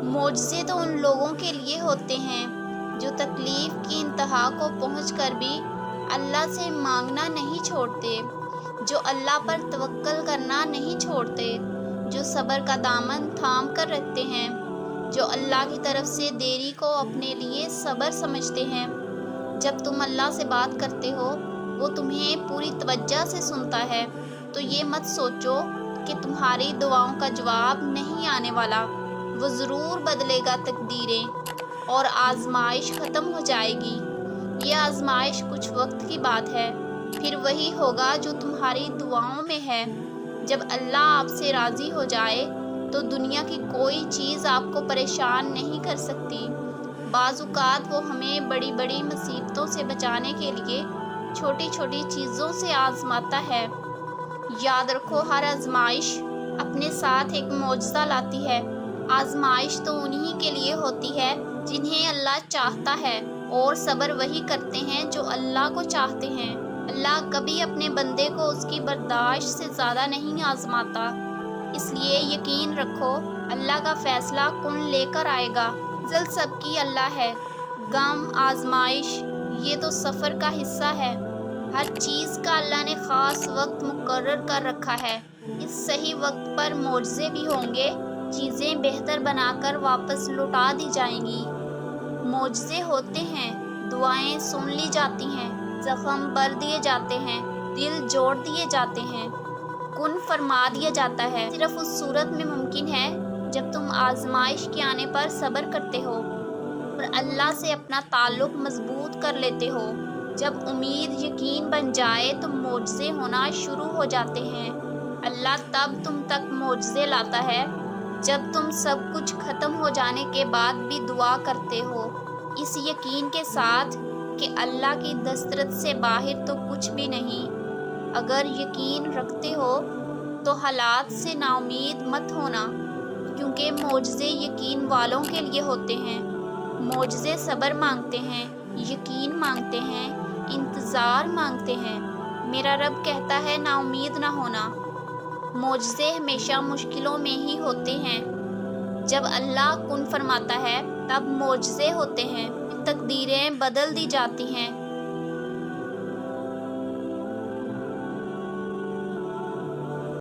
معجزے تو ان لوگوں کے لیے ہوتے ہیں جو تکلیف کی انتہا کو پہنچ کر بھی اللہ سے مانگنا نہیں چھوڑتے، جو اللہ پر توکل کرنا نہیں چھوڑتے، جو صبر کا دامن تھام کر رکھتے ہیں، جو اللہ کی طرف سے دیری کو اپنے لیے صبر سمجھتے ہیں۔ جب تم اللہ سے بات کرتے ہو وہ تمہیں پوری توجہ سے سنتا ہے، تو یہ مت سوچو کہ تمہاری دعاؤں کا جواب نہیں آنے والا۔ وہ ضرور بدلے گا تقدیریں اور آزمائش ختم ہو جائے گی۔ یہ آزمائش کچھ وقت کی بات ہے، پھر وہی ہوگا جو تمہاری دعاؤں میں ہے۔ جب اللہ آپ سے راضی ہو جائے تو دنیا کی کوئی چیز آپ کو پریشان نہیں کر سکتی۔ بعض اوقات وہ ہمیں بڑی بڑی مصیبتوں سے بچانے کے لیے چھوٹی چھوٹی چیزوں سے آزماتا ہے۔ یاد رکھو، ہر آزمائش اپنے ساتھ ایک معجزہ لاتی ہے۔ آزمائش تو انہی کے لیے ہوتی ہے جنہیں اللہ چاہتا ہے، اور صبر وہی کرتے ہیں جو اللہ کو چاہتے ہیں۔ اللہ کبھی اپنے بندے کو اس کی برداشت سے زیادہ نہیں آزماتا، اس لیے یقین رکھو اللہ کا فیصلہ کن لے کر آئے گا۔ منزل سب کی اللہ ہے۔ غم، آزمائش، یہ تو سفر کا حصہ ہے۔ ہر چیز کا اللہ نے خاص وقت مقرر کر رکھا ہے۔ اس صحیح وقت پر معجزے بھی ہوں گے، چیزیں بہتر بنا کر واپس لوٹا دی جائیں گی۔ معجزے ہوتے ہیں، دعائیں سن لی جاتی ہیں، زخم بھر دیے جاتے ہیں، دل جوڑ دیے جاتے ہیں، کن فرما دیا جاتا ہے۔ صرف اس صورت میں ممکن ہے جب تم آزمائش کے آنے پر صبر کرتے ہو اور اللہ سے اپنا تعلق مضبوط کر لیتے ہو۔ جب امید یقین بن جائے تو معجزے ہونا شروع ہو جاتے ہیں۔ اللہ تب تم تک معجزے لاتا ہے جب تم سب کچھ ختم ہو جانے کے بعد بھی دعا کرتے ہو، اس یقین کے ساتھ کہ اللہ کی دسترس سے باہر تو کچھ بھی نہیں۔ اگر یقین رکھتے ہو تو حالات سے نا امید مت ہونا، کیونکہ معجزے یقین والوں کے لیے ہوتے ہیں۔ معجزے صبر مانگتے ہیں، یقین مانگتے ہیں، انتظار مانگتے ہیں۔ میرا رب کہتا ہے نا امید نہ ہونا۔ معجزے ہمیشہ مشکلوں میں ہی ہوتے ہیں۔ جب اللہ کن فرماتا ہے تب معجزے ہوتے ہیں، تقدیریں بدل دی جاتی ہیں۔